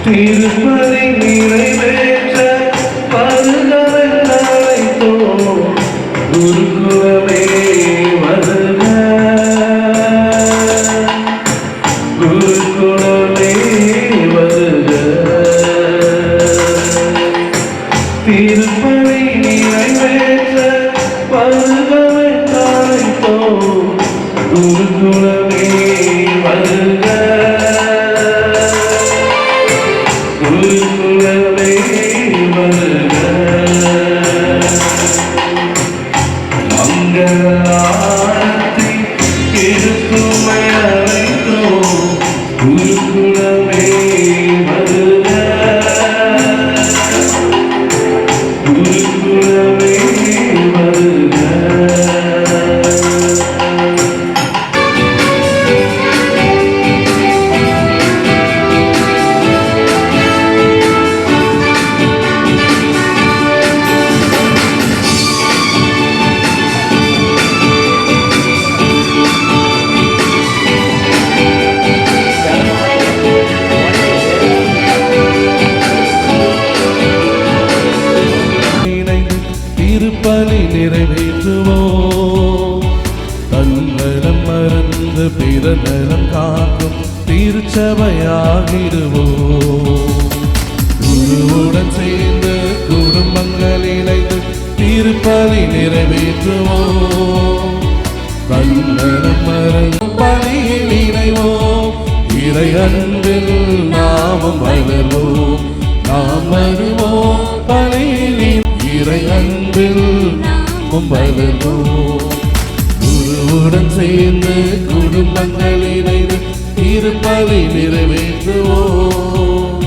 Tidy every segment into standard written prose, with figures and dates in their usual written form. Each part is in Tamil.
திருப்பதி நிறைவேற்ற பருகவென்றழைத்தோ குருகுலமே வருக குருகுலமே வருக திருப்பதி நிறைவேற்ற பருகவென்றழைத்தோ குருகுலமே வருக குருகுலமே வருக மங்கள ஆரத்தி எடுத்துமை அழைத்தோ குருகுலமே வருக குருகுலமே வருக திருப்பலி நிறைவேற்றுவோம் தன்னலம் மறந்து பிற நலம் காக்கும் திருச்சபையாகிடுவோம் குருவுடன் சேர்ந்து குடும்பங்கள் இணைந்து திருப்பலி நிறைவேற்றுவோம் தன்னலம் மறந்து பலியில் இணைவோம் இறை அன்பில் நாமும் வளர்வோம் நாம் வருவோம் பலியில் இறை அன்பில் வளர்வோம் குருவுடன் சேர்ந்து குடும்பங்கள் இணைந்து திருப்பலி நிறைவேற்றுவோம்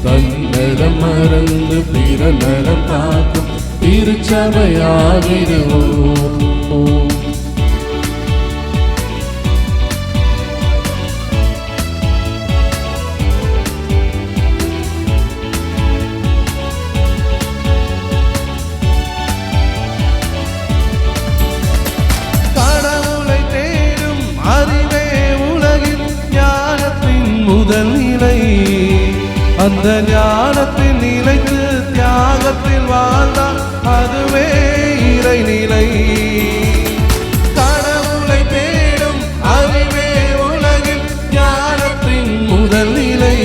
தன்னலம் மறந்து பிற நலம் காக்கும் திருச்சபையாகிடுவோம் முதல் நிலை அந்த ஞானத்தில் நிலைத்து தியாகத்தில் வாழ்ந்தால் அதுவே இறைநிலை கடவுளை தேடும் அறிவே உலகில் ஞானத்தின் முதல் நிலை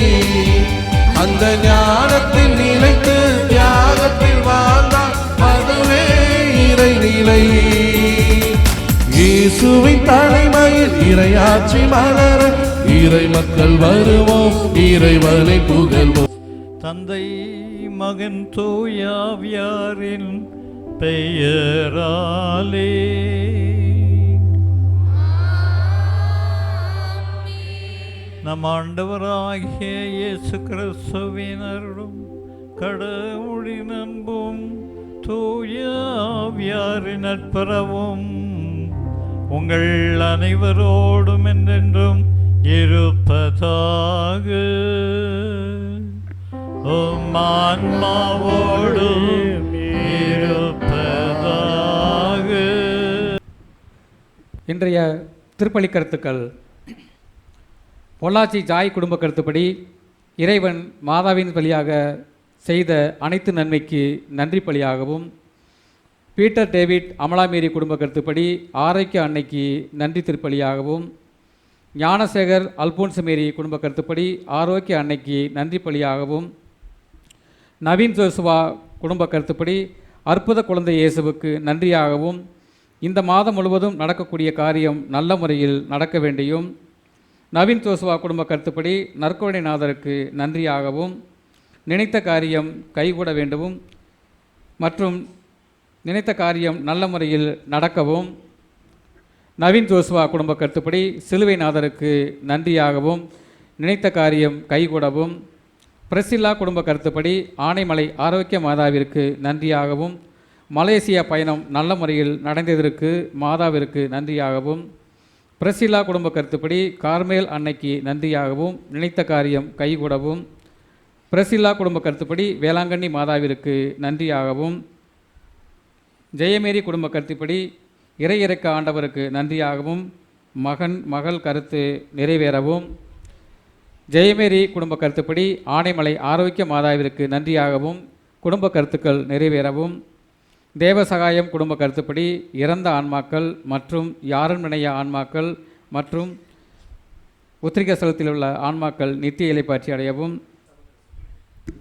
அந்த ஞானத்தில் நிலைத்து தியாகத்தில் வாழ்ந்தால் அதுவே இறைநிலை இயேசுவின் தலைமையில் இறையாட்சி மலர இறை மக்கள் வருவோம் இறைவனை புகழ்வோம் தந்தை மகன் தூயாவியாரின் பெயராலே நம் ஆண்டவராகிய இயேசு கிறிஸ்துவின் அருளும் கடவுளின் அன்பும் தூயாவியாரின் நட்புறவும் உங்கள் அனைவரோடும் என்றென்றும் இருப்பதாக ஆன்மாவோடு இருப்பதாக. இன்றைய திருப்பலி கருத்துக்கள். பொள்ளாச்சி ஜாய் குடும்ப கருத்துப்படி இறைவன் மாதாவின் வழியாக செய்த அனைத்து நன்மைக்கு நன்றி பலியாகவும், பீட்டர் டேவிட் அமலாமேரி குடும்ப கருத்துப்படி ஆரோக்கிய அன்னைக்கு நன்றி திருப்பலியாகவும், ஞானசேகர் அல்போன்ஸ் மேரி குடும்ப கருத்துப்படி ஆரோக்கிய அன்னைக்கு நன்றி பலியாகவும், நவீன் ஜோசுவா குடும்ப கருத்துப்படி அற்புத குழந்தை இயேசுவுக்கு நன்றியாகவும், இந்த மாதம் முழுவதும் நடக்கக்கூடிய காரியம் நல்ல முறையில் நடக்க வேண்டியும், நவீன் ஜோசுவா குடும்ப கருத்துப்படி நற்கருணைநாதருக்கு நன்றியாகவும், நினைத்த காரியம் கைகூட வேண்டவும் மற்றும் நினைத்த காரியம் நல்ல முறையில் நடக்கவும், நவீன் ஜோசுவா குடும்ப கருத்துப்படி சிலுவைநாதருக்கு நன்றியாகவும் நினைத்த காரியம் கைகூடவும், பிரசில்லா குடும்ப கருத்துப்படி ஆனைமலை ஆரோக்கிய மாதாவிற்கு நன்றியாகவும், மலேசியா பயணம் நல்ல முறையில் நடந்ததற்கு மாதாவிற்கு நன்றியாகவும், பிரசில்லா குடும்ப கருத்துப்படி கார்மேல் அன்னைக்கு நன்றியாகவும் நினைத்த காரியம் கைகூடவும், பிரசில்லா குடும்ப கருத்துப்படி வேளாங்கண்ணி மாதாவிற்கு நன்றியாகவும், ஜெயமேரி குடும்ப கருத்துப்படி இறையிறக்க ஆண்டவருக்கு நன்றியாகவும் மகன் மகள் கருத்து நிறைவேறவும், ஜெயமேரி குடும்ப கருத்துப்படி ஆனைமலை ஆரோக்கிய மாதாவிற்கு நன்றியாகவும் குடும்ப கருத்துக்கள் நிறைவேறவும், தேவசகாயம் குடும்ப கருத்துப்படி இறந்த ஆன்மாக்கள் மற்றும் யாரும் நினைய ஆன்மாக்கள் மற்றும் உத்திரிக ஸ்தலத்தில் உள்ள ஆன்மாக்கள் நித்திய இலைப்பாற்றி அடையவும்.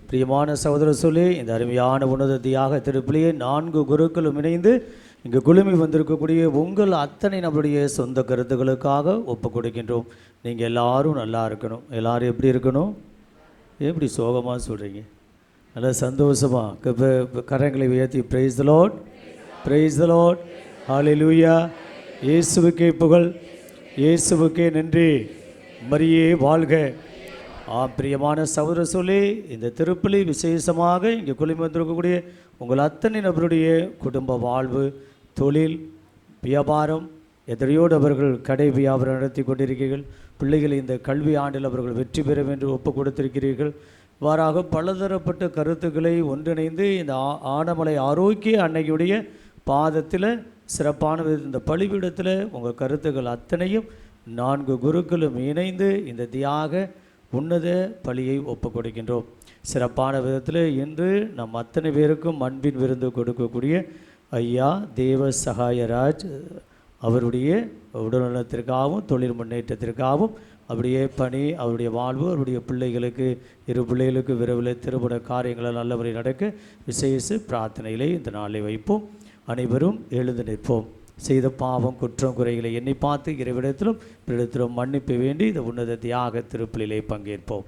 பிரியமான சகோதர சொல்லி இந்த அருமையான உன்னத தியாக திருப்பலியை 4 குருக்களும் இணைந்து இங்கு குழுமி வந்திருக்கக்கூடிய உங்கள் அத்தனை நம்மளுடைய சொந்த கருத்துக்களுக்காக ஒப்பு கொடுக்கின்றோம். நீங்கள் எல்லாரும் நல்லா இருக்கணும். எல்லாரும் எப்படி இருக்கணும்? எப்படி சோகமாக சொல்கிறீங்க? நல்லா சந்தோஷமாக கரங்களை உயர்த்தி praise the lord, praise the lord, hallelujah. இயேசுவுக்கே புகழ், இயேசுவுக்கே நன்றி, மரியே வாழ்க. பிரியமான சகோதர சொல்லி இந்த திருப்பலி விசேஷமாக இங்கே குழுமி வந்திருக்கக்கூடிய உங்கள் அத்தனை நபருடைய குடும்ப வாழ்வு, தொழில், வியாபாரம் எதிரையோடு அவர்கள் கடை வியாபாரம் நடத்தி கொண்டிருக்கிறீர்கள். பிள்ளைகள் இந்த கல்வி ஆண்டில் அவர்கள் வெற்றி பெற வேண்டும் ஒப்பு கொடுத்திருக்கிறீர்கள். இவ்வாறாக பலதரப்பட்ட கருத்துக்களை ஒன்றிணைந்து இந்த ஆனமலை ஆரோக்கிய அன்னையுடைய பாதத்தில் சிறப்பான இந்த பலிபீடத்தில் உங்கள் கருத்துக்கள் அத்தனையும் 4 குருக்களும் இணைந்து இந்த தியாக உன்னத பலியை ஒப்பு கொடுக்கின்றோம். சிறப்பான விதத்தில் இன்று நம் அத்தனை பேருக்கும் அன்பின் விருந்து கொடுக்கக்கூடிய ஐயா தேவ சகாயராஜ் அவருடைய உடல்நலத்திற்காகவும் தொழில் முன்னேற்றத்திற்காகவும் அவருடைய பணி, அவருடைய வாழ்வு, அவருடைய பிள்ளைகளுக்கு 2 பிள்ளைகளுக்கு விரைவில் திருமண காரியங்கள் நல்லவரை நடக்க விசேஷ பிரார்த்தனைகளை இந்த நாளை வைப்போம். அனைவரும் எழுந்து நிற்போம். செய்த பாவம் குற்றம் குறைகளை எண்ணி பார்த்து இறைவிடத்திலும் பிறத்திலும் மன்னிப்பு வேண்டி இந்த உன்னத தியாக திருப்பலிலே பங்கேற்போம்.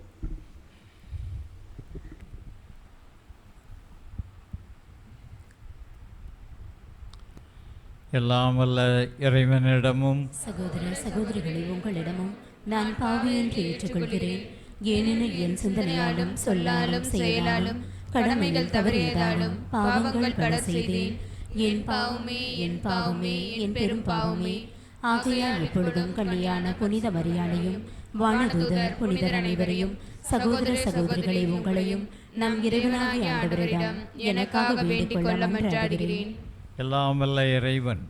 எல்லாம் வல்ல இறைவனிடமும் சகோதர சகோதரிகளை உங்களிடமும் நான் பாவி என்று ஏற்றுக்கொள்கிறேன். ஏனெனில் என் சிந்தனையாலும் சொல்லாலும் செயலாலும் கடமைகள் தவறியதாலும் பாவங்கள் பல செய்தேன். என் பாவமே, என் பாவமே, என் பெரும் பாவமே. ஆகையால் எப்பொழுதும் கல்யாண புனித மரியாதையும் வானதூதர் புனிதர் அனைவரையும் சகோதர சகோதரிகளை உங்களையும் நம் இறைவனாகிய ஆண்டவரிடம் எனக்காக வேண்டிக் கொள்ள மன்றாடுகிறேன். எல்லாம் வல்ல இறைவன்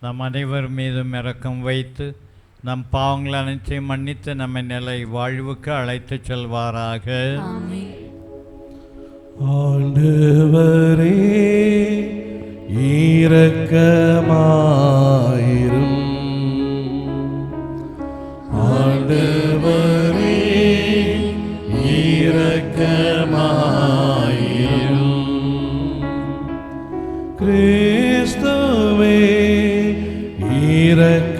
நம் அனைவர் மீதும் இரக்கம் வைத்து நம் பாவங்கள் அனைத்தையும் மன்னித்து நம்மை நிலை வாழ்வுக்கு அழைத்து செல்வாராக. ஆமென். ஆண்டவரே இரக்கமாயிரும். ஆண்டவரே இரக்கமாயிரும். கிறிஸ்துவே இரக்கமாயிரும்.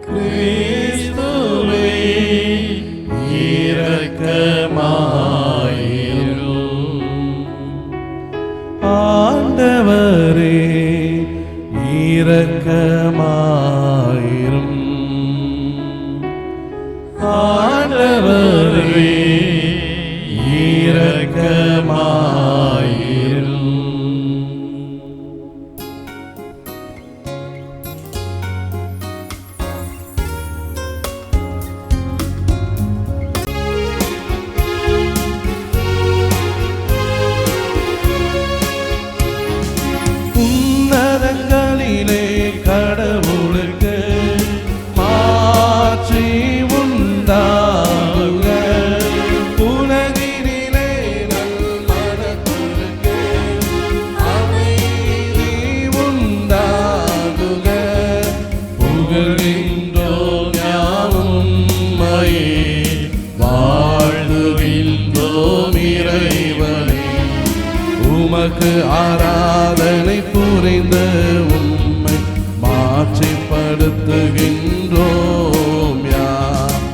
கிறிஸ்துவே இரக்கமாயிரும். ஆண்டவரே இரக்கமாயிரும். ஆண்டவரே இரக்கமாயிரும். உன்னதங்களிலே கடவுளுக்கு மாட்சி உண்டாகுக. உலகினிலே நல்மனத்திற்கு அமைதி உண்டாகுக. புகழ்கின்றோம் யாவும் உம்மையே, வாழ்த்துகின்றோம் இறைவனே. உமக்கு ஆராதனை புரிந்த உம்மை மாட்சிப்படுத்துகின்றோம் யாம்.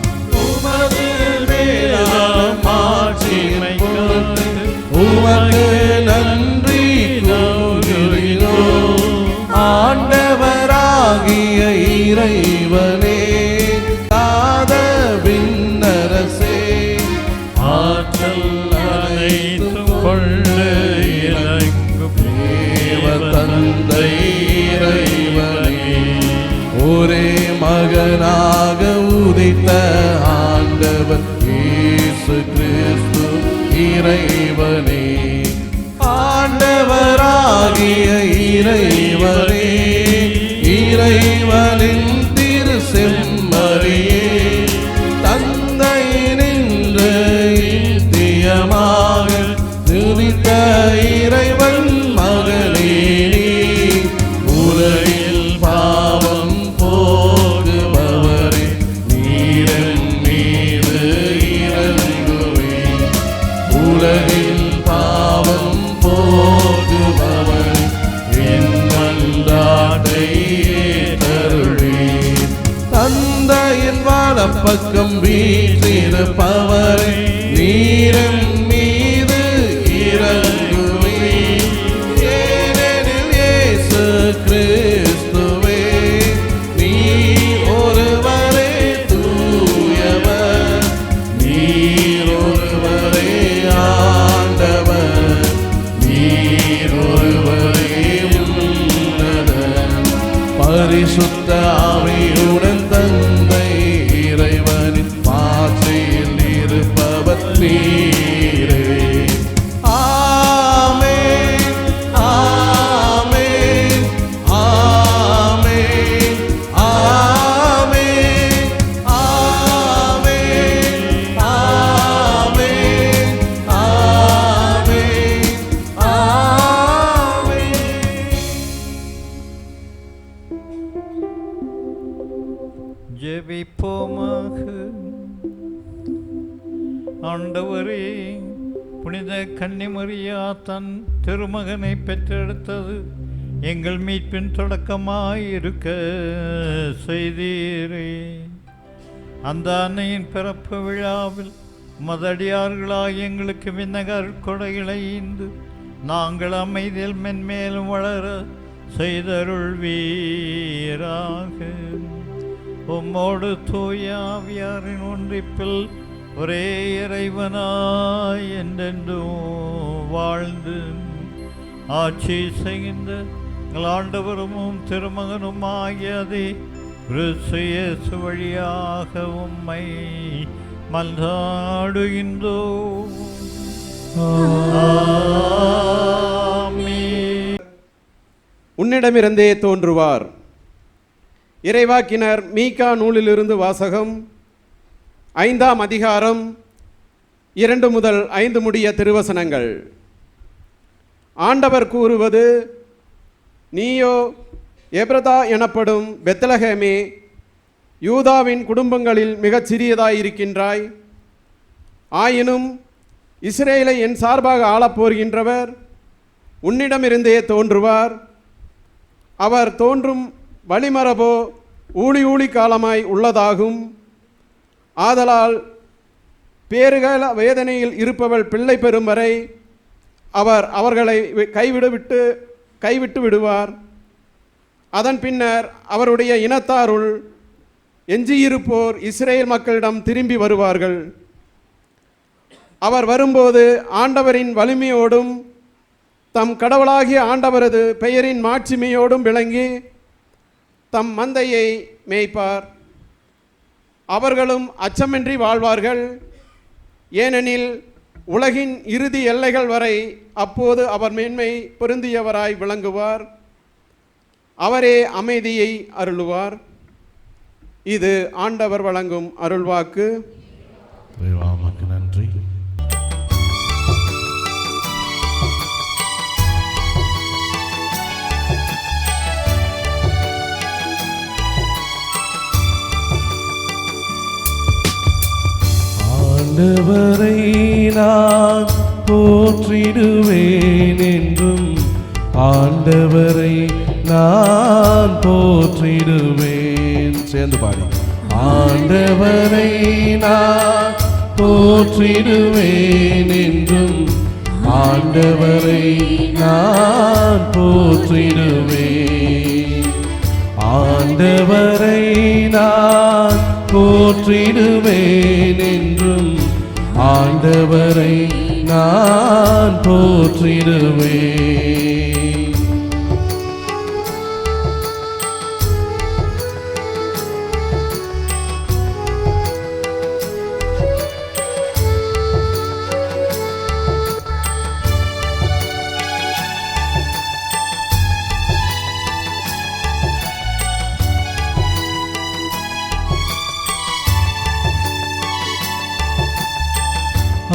உமது மேலாம் மாட்சிமை கொண்டு உமக்கு நன்றி கூறுகிறோம். ஆண்டவராகிய இறைவனே, தாத விண்ணரசே, ஆற்றல் அனைத்தும் கொண்டு இறங்கும் தேவ தந்தை இறைவனே, ஒரே மகனாக உதித்த ஆண்டவர் இயேசு கிறிஸ்து இறைவனே. ஆண்டவராகிய இறைவனே, இறைவனின் திரு செம்மறியே, வலப்பக்கம் வீற்றிருப்பவரை நீரின் மீது இறங்குவே. ஏனெனில் இயேசு கிறிஸ்துவே நீர் ஒருவரே தூயவர், நீர் ஒருவரே ஆண்டவர், நீர் ஒருவரே உன்னதர். பரிசுத்த ஆவியுடன் தந்தை இறைவனின் மாட்சியில் இருப்பவர் நீரே. ஆமென், ஆமென், ஆமென், ஆமென், ஆமென், ஆமென், ஆமென், ஆமென். ஜெபிப்போமாக. ஆண்டவரே, புனித கன்னிமரியா தன் திருமகனை பெற்றெடுத்தது எங்கள் மீட்பின் தொடக்கமாய் இருக்க செய்தீரே. அந்த அன்னையின் பிறப்பு விழாவில் மதடியார்களாய் எங்களுக்கு விண்ணகர் கொடைகளை ஈந்து நாங்கள் அமைதியில் மென்மேலும் வளர செய்தருள்வீராக. உம்மோடு தூய ஆவியாரின் ஒன்றிப்பில் ஒரே இறைவனாய் என்றென்றும் வாழ்ந்து ஆட்சி செய்கின்ற எங்கள் ஆண்டவரும் திருமகனும் ஆகியதை கிறிஸ்து இயேசு வழியாக உம்மை மன்றாடுகின்றோம். ஆமென். உன்னிடமிருந்தே தோன்றுவார். இறைவாக்கினர் மீகா நூலிலிருந்து வாசகம். 5ஆம் அதிகாரம் 2 முதல் 5 முடிய திருவசனங்கள். ஆண்டவர் கூறுவது, நீயோ எப்ரதா எனப்படும் பெத்லகேமே, யூதாவின் குடும்பங்களில் மிகச் சிறியதாயிருக்கின்றாய். ஆயினும் இஸ்ரேலை என் சார்பாக ஆளப்போர்கின்றவர் உன்னிடமிருந்தே தோன்றுவார். அவர் தோன்றும் வழிமரபோ ஊழி காலமாய் உள்ளதாகும். ஆதலால் பேறுகால வேதனையில் இருப்பவள் பிள்ளை பெறும் வரை அவர் அவர்களை கைவிட்டு விடுவார். அதன் பின்னர் அவருடைய இனத்தாருள் எஞ்சியிருப்போர் இஸ்ரேல் மக்களிடம் திரும்பி வருவார்கள். அவர் வரும்போது ஆண்டவரின் வலிமையோடும் தம் கடவுளாகிய ஆண்டவரது பெயரின் மாட்சிமையோடும் விளங்கி தம் மந்தையை மேய்ப்பார். அவர்களும் அச்சமின்றி வாழ்வார்கள். ஏனெனில் உலகின் இறுதி எல்லைகள் வரை அப்போது அவர் மேன்மை பொருந்தியவராய் விளங்குவார். அவரே அமைதியை அருளுவார். இது ஆண்டவர் வழங்கும் அருள்வாக்கு. இறைவாவுக்கு நன்றி. ஆண்டவரை நான் போற்றிடுவேன் என்றும், ஆண்டவரை நான் போற்றிடுவேன். சேர்ந்து பாடி. ஆண்டவரை நான் போற்றிடுவேன் என்றும், ஆண்டவரை நான் போற்றிடுவேன். ஆண்டவரை நான் போற்றிடுவேன் என்றும், ஆண்டவரை நான் போற்றிடுவேன்.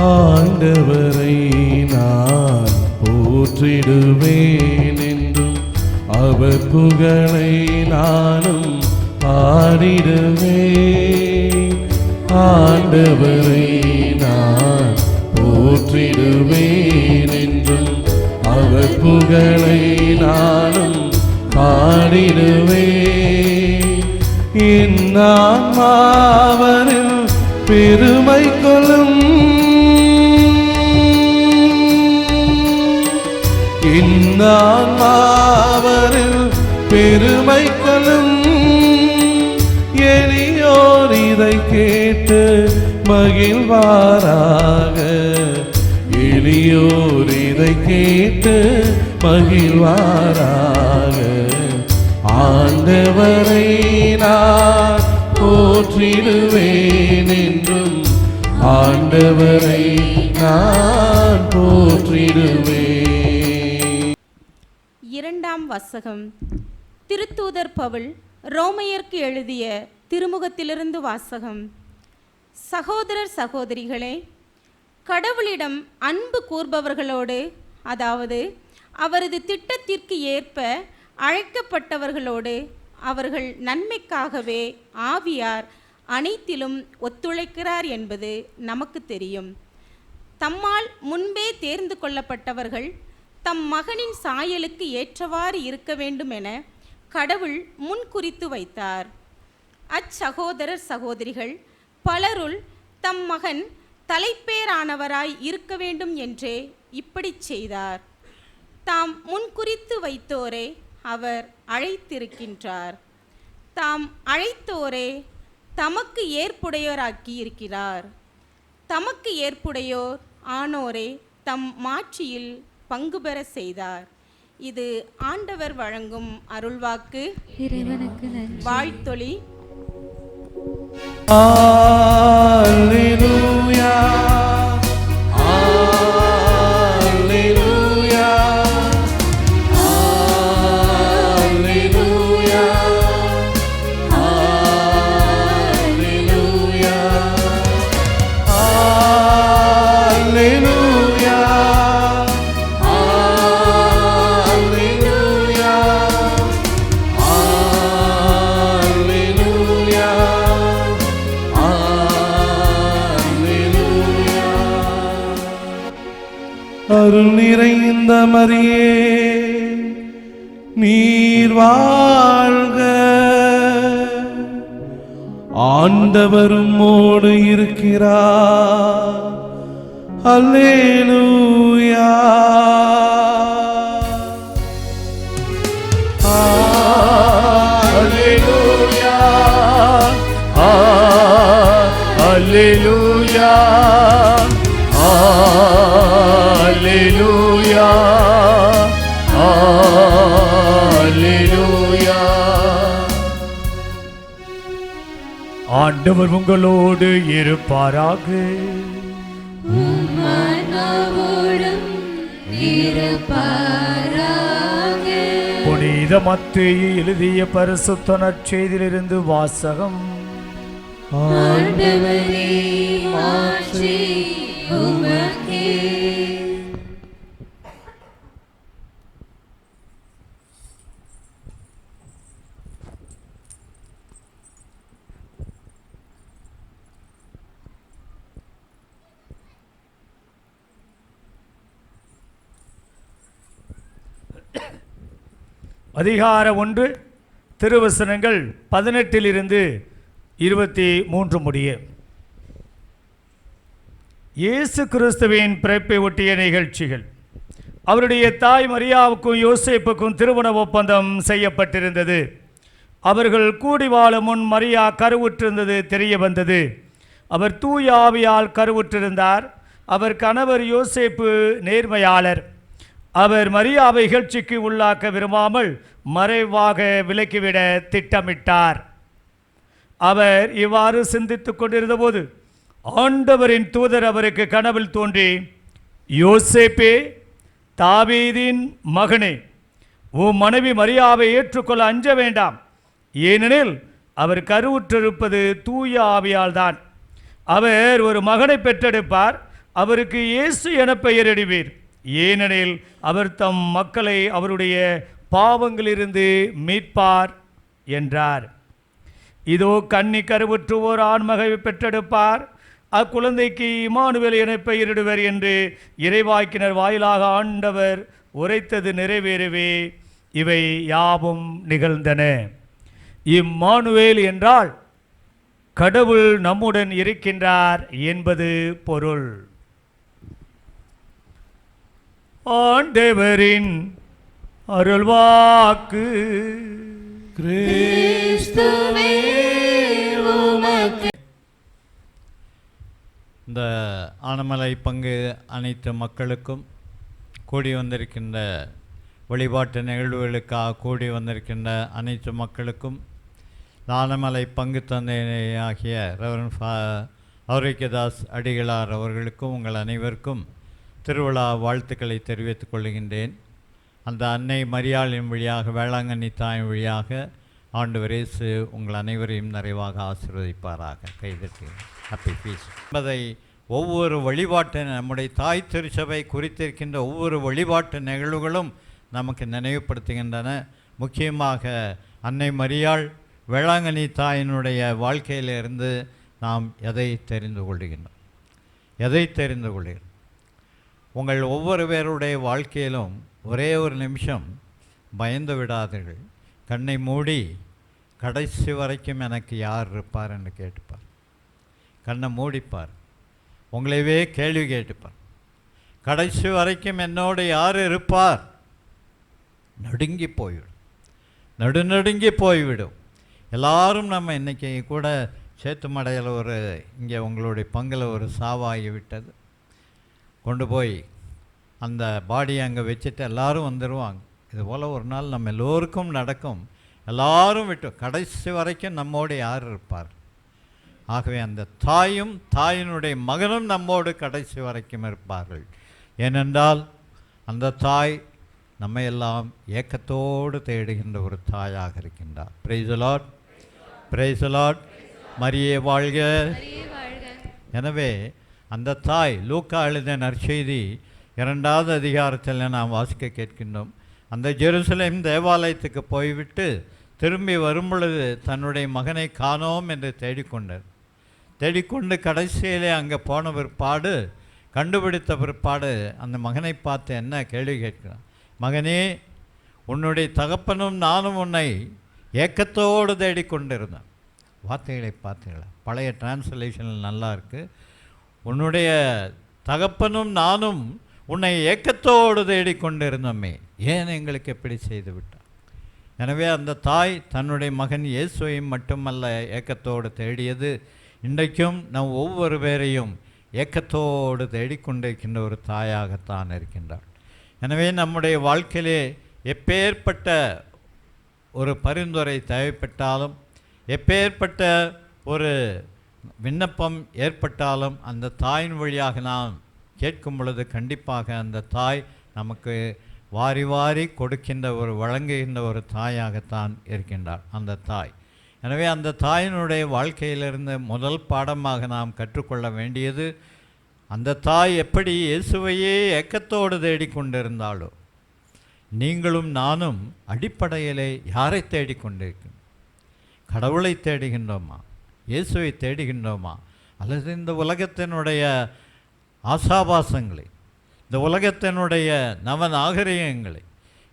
ஆண்டவரை நான் போற்றிடுவேன் என்றும், அவர் புகழை நானும் பாடிடுவேன். ஆண்டவரை நான் போற்றிடுவேன் என்றும், அவர் புகழை நானும் பாடிடுவேன். இன்னான்மாவரில் பெருமை கொள்ளும் இன்னான்மாவரில் பெருமை கொள்ளும் எளியோர் இதை கேட்டு மகிழ்வாராக எளியோர் இதை கேட்டு மகிழ்வாராக ஆண்டவரை நான் போற்றிடுவேன் என்றும் ஆண்டவரை நான் போற்றிடுவேன். இரண்டாம் வாசகம். திருத்தூதர் பவுல் ரோமையருக்கு எழுதிய திருமுகத்திலிருந்து வாசகம். சகோதரர் சகோதரிகளே, கடவுளிடம் அன்பு கூர்பவர்களோடு, அதாவது அவரது திட்டத்திற்கு ஏற்ப அழைக்கப்பட்டவர்களோடு, அவர்கள் நன்மைக்காகவே ஆவியார் அனைத்திலும் ஒத்துழைக்கிறார் என்பது நமக்கு தெரியும். தம்மால் முன்பே தேர்ந்து கொள்ளப்பட்டவர்கள் தம் மகனின் சாயலுக்கு ஏற்றவாறு இருக்க வேண்டும் என கடவுள் முன்குறித்து வைத்தார். அச்சகோதரர் சகோதரிகள் பலருள் தம் மகன் தலைப்பேரானவராய் இருக்க வேண்டும் என்றே இப்படி செய்தார். தாம் முன்குறித்து வைத்தோரே அவர் அழைத்திருக்கின்றார். தாம் அழைத்தோரே தமக்கு ஏற்புடையோராக்கி இருக்கிறார். தமக்கு ஏற்புடையோர் ஆனோரே தம் மாட்சியில் பங்கு பெற செய்தார். இது ஆண்டவர் வழங்கும் அருள்வாக்கு. இறைவனுக்கு நன்றி. வாழ்த்தொலி. Alleluia, Alleluia, Alleluia, Alleluia, Alleluia, Alleluia, அருள் நிறைந்த மரியே நீர் வாழ்க, ஆண்டவரும் உம்மோடு இருக்கிறார். அல்லேலூயா, அல்லேலூயா, அல்லேலூயா, Alleluia, Alleluia. ஆண்டவர் உங்களோடு இருப்பாராக. புனித மத்தேயு எழுதிய பரிசுத்த நற்செய்தியிலிருந்து வாசகம். ஆண்டவரே மாற்றி உமக்கே. அதிகாரம் 1 திருவசனங்கள் 18 23 முடிய. இயேசு கிறிஸ்துவின் பிறப்பை ஒட்டிய நிகழ்ச்சிகள். அவருடைய தாய் மரியாவுக்கும் யோசேப்புக்கும் திருமண ஒப்பந்தம் செய்யப்பட்டிருந்தது. அவர்கள் கூடி வாழும் முன் மரியா கருவுற்றிருந்தது தெரிய வந்தது. அவர் தூய ஆவியால் கருவுற்றிருந்தார். அவர் கணவர் யோசேப்பு நேர்மையாளர். அவர் மரியாவை இகழ்ச்சிக்கு உள்ளாக்க விரும்பாமல் மறைவாக விலக்கிவிட திட்டமிட்டார். அவர் இவ்வாறு சிந்தித்து கொண்டிருந்தபோது ஆண்டவரின் தூதர் அவருக்கு கனவில் தோன்றி, யோசேப்பே, தாவீதின் மகனே, உன் மனைவி மரியாவை ஏற்றுக்கொள்ள அஞ்ச வேண்டாம். ஏனெனில் அவர் கருவுற்றிருப்பது தூய ஆவியால் தான். அவர் ஒரு மகனை பெற்றெடுப்பார். அவருக்கு இயேசு என பெயரிடுவீர். ஏனெனில் அவர் தம் மக்களை அவருடைய பாவங்களிலிருந்து மீட்பார் என்றார். இதோ கன்னி கருவுற்றுவோர் ஆண்மகவை பெற்றெடுப்பார். அக்குழந்தைக்கு இம்மானுவேல் என பெயரிடுவர் என்று இறைவாக்கினர் வாயிலாக ஆண்டவர் உரைத்தது நிறைவேறவே இவை யாவும் நிகழ்ந்தன. இம்மானுவேல் என்றால் கடவுள் நம்முடன் இருக்கின்றார் என்பது பொருள். ஆண்டவரின் அருள்வாக்கு. கிறிஸ்துவே உமக்கு. இந்த ஆனமலை பங்கு அனைத்து மக்களுக்கும், கூடி வந்திருக்கின்ற வழிபாட்டு நிகழ்வுகளுக்காக கூடி வந்திருக்கின்ற அனைத்து மக்களுக்கும், ஆனமலை பங்கு தந்தையாகிய ரெவரண்ட் ஆரோக்கியதாஸ் அடிகளார் அவர்களுக்கும் உங்கள் அனைவருக்கும் திருவிழா வாழ்த்துக்களை தெரிவித்துக் கொள்கின்றேன். அந்த அன்னை மரியாளின் வழியாக, வேளாங்கண்ணி தாயின் வழியாக ஆண்டவர் இயேசு உங்கள் அனைவரையும் நிறைவாக ஆசீர்வதிப்பாராக. கைதட்டி ஹாப்பி ஃபீஸ்ட் என்பதை ஒவ்வொரு வழிபாட்டு, நம்முடைய தாய் திருச்சபை குறித்திருக்கின்ற ஒவ்வொரு வழிபாட்டு நிகழ்வுகளும் நமக்கு நினைவுபடுத்துகின்றன. முக்கியமாக அன்னை மரியாள் வேளாங்கண்ணி தாயினுடைய வாழ்க்கையிலிருந்து நாம் எதை தெரிந்து கொள்கின்றோம்? உங்கள் ஒவ்வொரு பேருடைய வாழ்க்கையிலும் ஒரே ஒரு நிமிஷம் பயந்து விடாதீர்கள். கண்ணை மூடி கடைசி வரைக்கும் எனக்கு யார் இருப்பார் என்று கேட்டுப்பார். கண்ணை மூடிப்பார், உங்களைவே கேள்வி கேட்டுப்பார். கடைசி வரைக்கும் என்னோடு யார் இருப்பார்? நடுநடுங்கி போய்விடும். எல்லாரும் நம்ம இன்றைக்கி கூட சேத்துமடையில் இங்கே உங்களுடைய பங்கில் ஒரு சாவாகி விட்டது. கொண்டு போய் அந்த பாடியை அங்கே வச்சுட்டு எல்லோரும் வந்துடுவாங்க. இதுபோல் ஒரு நாள் நம்ம எல்லோருக்கும் நடக்கும். எல்லாரும் விட்டு கடைசி வரைக்கும் நம்மோடு யார் இருப்பார்? ஆகவே அந்த தாயும் தாயினுடைய மகனும் நம்மோடு கடைசி வரைக்கும் இருப்பார்கள். ஏனென்றால் அந்த தாய் நம்ம எல்லாம் ஏக்கத்தோடு தேடுகின்ற ஒரு தாயாக இருக்கின்றார். Price the lord, praise the Lord. மரியே வாழ்க. எனவே அந்த தாய், லூக்கா எழுதிய நற்செய்தி 2வது அதிகாரத்தில் நாம் வாசிக்க கேட்கின்றோம். அந்த ஜெருசலேம் தேவாலயத்துக்கு போய்விட்டு திரும்பி வரும்பொழுது தன்னுடைய மகனை காணோம் என்று தேடிக்கொண்டு கடைசியிலே அங்கே போன பிற்பாடு, கண்டுபிடித்த பிற்பாடு அந்த மகனை பார்த்து என்ன கேள்வி கேட்கிறான்? மகனே, உன்னுடைய தகப்பனும் நானும் உன்னை ஏக்கத்தோடு தேடிக்கொண்டிருந்தேன். வார்த்தைகளை பார்த்தீங்களா? பழைய டிரான்ஸ்லேஷனில் நல்லா இருக்குது. உன்னுடைய தகப்பனும் நானும் உன்னை ஏக்கத்தோடு தேடிக்கொண்டிருந்தோமே, ஏன் எங்களுக்கு எப்படி செய்து விட்டார்? எனவே அந்த தாய் தன்னுடைய மகன் இயேசுவையும் மட்டுமல்ல ஏக்கத்தோடு தேடியது, இன்றைக்கும் நம் ஒவ்வொரு பேரையும் ஏக்கத்தோடு தேடிக்கொண்டிருக்கின்ற ஒரு தாயாகத்தான் இருக்கின்றார். எனவே நம்முடைய வாழ்க்கையிலே எப்பேற்பட்ட ஒரு பரிந்துரை தேவைப்பட்டாலும், எப்பேற்பட்ட ஒரு விண்ணப்பம் ஏற்பட்டாலும் அந்த தாயின் வழியாக நாம் கேட்கும் பொழுது கண்டிப்பாக அந்த தாய் நமக்கு வாரி வாரி கொடுக்கின்ற ஒரு, வழங்குகின்ற ஒரு தாயாகத்தான் இருக்கின்றார் அந்த தாய். எனவே அந்த தாயினுடைய வாழ்க்கையிலிருந்து முதல் பாடமாக நாம் கற்றுக்கொள்ள வேண்டியது, அந்த தாய் எப்படி இயேசுவையே ஏக்கத்தோடு தேடிக்கொண்டிருந்தாலோ, நீங்களும் நானும் அடிப்படையிலே யாரை தேடிக்கொண்டிருக்கிறோம்? கடவுளை தேடுகின்றோமா? இயேசுவை தேடுகின்றோமா? அல்லது இந்த உலகத்தினுடைய ஆசாபாசங்களை, இந்த உலகத்தினுடைய நவநாகரிகங்களை,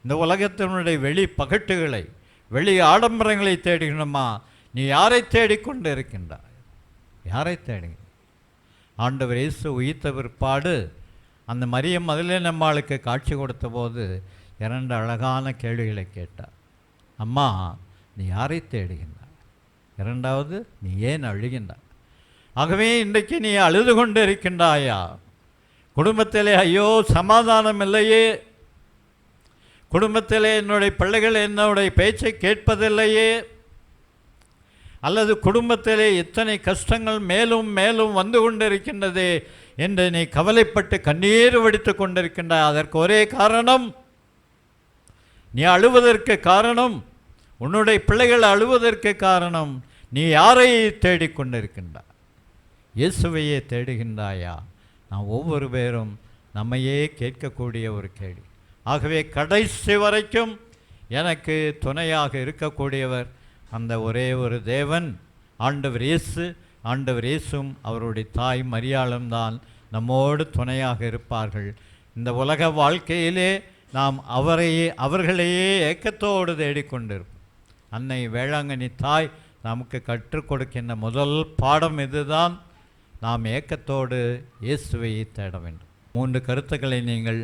இந்த உலகத்தினுடைய வெளி பகட்டுகளை, வெளி ஆடம்பரங்களை தேடுகின்றோமா? நீ யாரை தேடிக்கொண்டு இருக்கின்றாய்? யாரை தேடுங்க? ஆண்டவர் இயேசு உயிர்த்த பிற்பாடு அந்த மரியம் மகதலேனம்மாளுக்கு காட்சி கொடுத்த போது 2 அழகான கேள்விகளை கேட்டார். அம்மா, நீ யாரை தேடுகின்றாய்? 2வது, நீ ஏன் அழுகின்றாய்? ஆகவே இன்றைக்கு நீ அழுது கொண்டு இருக்கின்றாயா? குடும்பத்திலே ஐயோ சமாதானம் இல்லையே, குடும்பத்திலே என்னுடைய பிள்ளைகள் என்னுடைய பேச்சை கேட்பதில்லையே, அல்லது குடும்பத்திலே எத்தனை கஷ்டங்கள் மேலும் மேலும் வந்து கொண்டிருக்கின்றதே என்று நீ கவலைப்பட்டு கண்ணீர் வடித்து கொண்டிருக்கின்றாய். அதற்கு ஒரே காரணம், நீ அழுவதற்கு காரணம், உன்னுடைய பிள்ளைகள் அழுவதற்கு காரணம், நீ யாரை தேடிக்கொண்டிருக்கின்றாய்? இயேசுவையே தேடுகின்றாயா? நாம் ஒவ்வொரு பேரும் நம்மையே கேட்கக்கூடிய ஒரு கேள்வி. ஆகவே கடைசி வரைக்கும் எனக்கு துணையாக இருக்கக்கூடியவர் அந்த ஒரே ஒரு தேவன், ஆண்டவர் இயேசு. ஆண்டவர் இயேசும் அவருடைய தாய் மரியாளும் தான் நம்மோடு துணையாக இருப்பார்கள். இந்த உலக வாழ்க்கையிலே நாம் அவர்களையே ஏக்கத்தோடு தேடிக்கொண்டிருப்போம். அன்னை வேளாங்கண்ணி தாய் நமக்கு கற்றுக் கொடுக்கின்ற முதல் பாடம் இதுதான். நாம் ஏக்கத்தோடு இயேசுவை தேட வேண்டும். 3 கருத்துக்களை நீங்கள்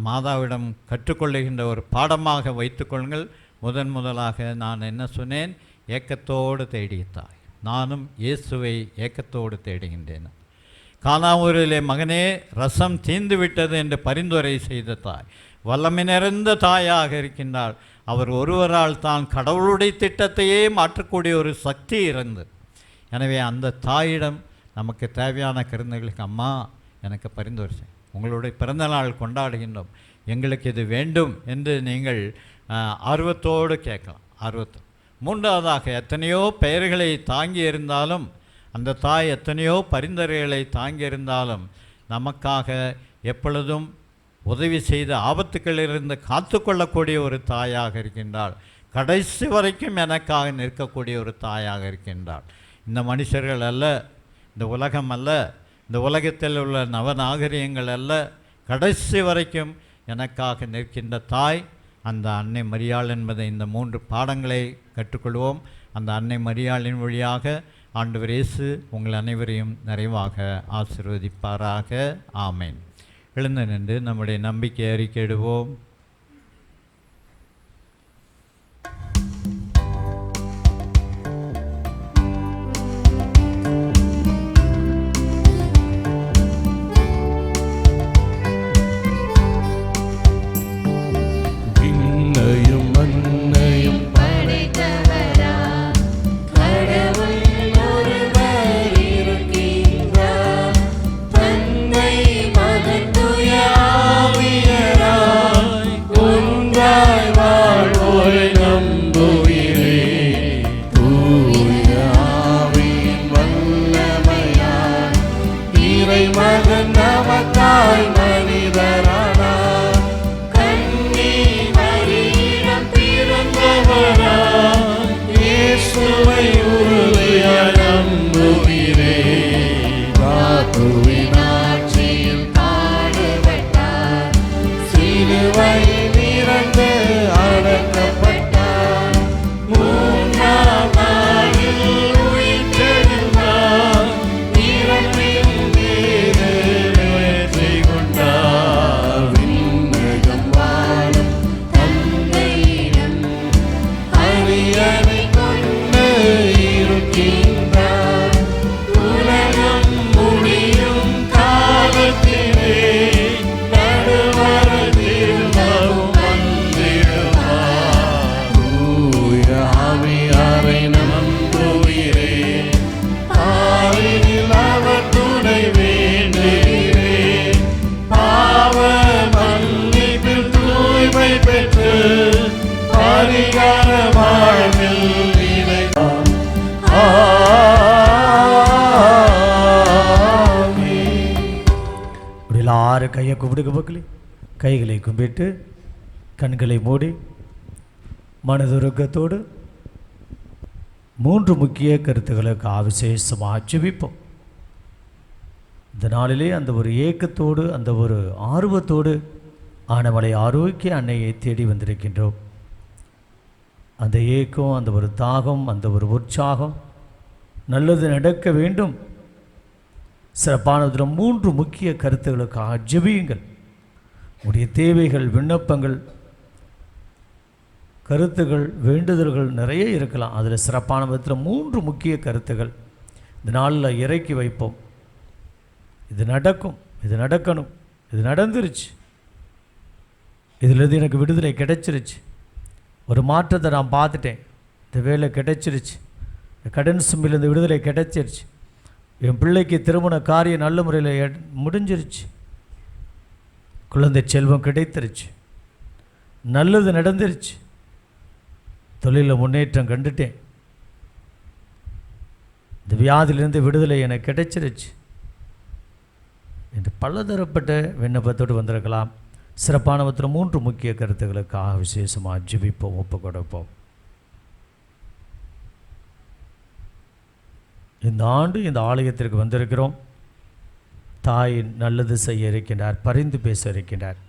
மாதாவிடம் கற்றுக்கொள்ளுகின்ற ஒரு பாடமாக வைத்துக்கொள்ளுங்கள். முதலாக நான் என்ன சொன்னேன்? ஏக்கத்தோடு தேடிய தாய். நானும் இயேசுவை ஏக்கத்தோடு தேடுகின்றேன். கானாவூரிலே மகனே ரசம் தீர்ந்து விட்டது என்று பரிந்துரை செய்த தாய், வல்லமை நிறைந்த தாயாக இருக்கின்றாள். அவர் ஒருவரால் தான் கடவுளுடைய திட்டத்தையே மாற்றக்கூடிய ஒரு சக்தி இருந்தது. எனவே அந்த தாயிடம் நமக்கு தேவையான கருந்துகளுக்கு, அம்மா எனக்கு பரிந்துரை செய், உங்களுடைய பிறந்தநாள் கொண்டாடுகின்றோம், எங்களுக்கு இது வேண்டும் என்று நீங்கள் ஆர்வத்தோடு கேட்கலாம். ஆர்வத்தோடு. 3வதாக எத்தனையோ பெயர்களை தாங்கி இருந்தாலும், அந்த தாய் எத்தனையோ பரிந்துரைகளை தாங்கி இருந்தாலும் நமக்காக எப்பொழுதும் உதவி செய்த ஆபத்துக்களிலிருந்து காத்து கொள்ளக்கூடிய ஒரு தாயாக இருக்கின்றாள். கடைசி வரைக்கும் எனக்காக நிற்கக்கூடிய ஒரு தாயாக இருக்கின்றாள். இந்த மனுஷர்கள் அல்ல, இந்த உலகம் அல்ல, இந்த உலகத்தில் உள்ள நவநாகரிகங்கள் அல்ல, கடைசி வரைக்கும் எனக்காக நிற்கின்ற தாய் அந்த அன்னை மரியாள் என்பதை இந்த 3 பாடங்களை கற்றுக்கொள்வோம். அந்த அன்னை மரியாளின் வழியாக ஆண்டவர் இயேசு உங்கள் அனைவரையும் நிறைவாக ஆசீர்வதிப்பாராக. ஆமேன். எழுந்து நின்று நம்முடைய நம்பிக்கை அறிக்கையிடுவோம். கையை கும்பிடுக்க பக்கலி, கைகளை கும்பிட்டு கண்களை மூடி மனதுருக்கத்தோடு 3 முக்கிய கருத்துக்களுக்கு விசேஷமாக ஜெபிப்போம். இந்த நாளிலே அந்த ஒரு ஏக்கத்தோடு, அந்த ஒரு ஆர்வத்தோடு ஆனமலை ஆரோக்கிய அன்னையை தேடி வந்திருக்கின்றோம். அந்த ஏக்கம், அந்த ஒரு தாகம், அந்த ஒரு உற்சாகம், நல்லது நடக்க வேண்டும், சிறப்பானதில் 3 முக்கிய கருத்துக்களுக்காக ஜெபியுங்கள். உடைய தேவைகள், விண்ணப்பங்கள், கருத்துகள், வேண்டுதல்கள் நிறைய இருக்கலாம். அதில் சிறப்பான விதத்தில் 3 முக்கிய கருத்துக்கள் இந்த நாளில் இறக்கி வைப்போம். இது நடக்கும், இது நடக்கணும், இது நடந்துருச்சு, இதிலிருந்து எனக்கு விடுதலை கிடைச்சிருச்சு, ஒரு மாற்றத்தை நான் பார்த்துட்டேன், இந்த வேலை கிடைச்சிருச்சு, இந்த கடன் சுமையிலேருந்து விடுதலை கிடைச்சிருச்சு, என் பிள்ளைக்கு திருமண காரியம் நல்ல முறையில் முடிஞ்சிருச்சு, குழந்தை செல்வம் கிடைத்திருச்சு, நல்லது நடந்துருச்சு, தொழிலில் முன்னேற்றம் கண்டுட்டேன், இந்த வியாதியிலிருந்து விடுதலை எனக்கு கிடைச்சிருச்சு என்று பலதரப்பட்ட விண்ணப்பத்தோடு வந்திருக்கலாம். சிறப்பான விதத்தில் 3 முக்கிய கருத்துக்களுக்காக விசேஷமாக ஜெபிப்போம், ஒப்பு கொடுப்போம். இந்த ஆண்டு இந்த ஆலயத்திற்கு வந்திருக்கிறோம். தாய் நல்லது செய்ய இருக்கின்றார், பரிந்து பேச இருக்கின்றார்.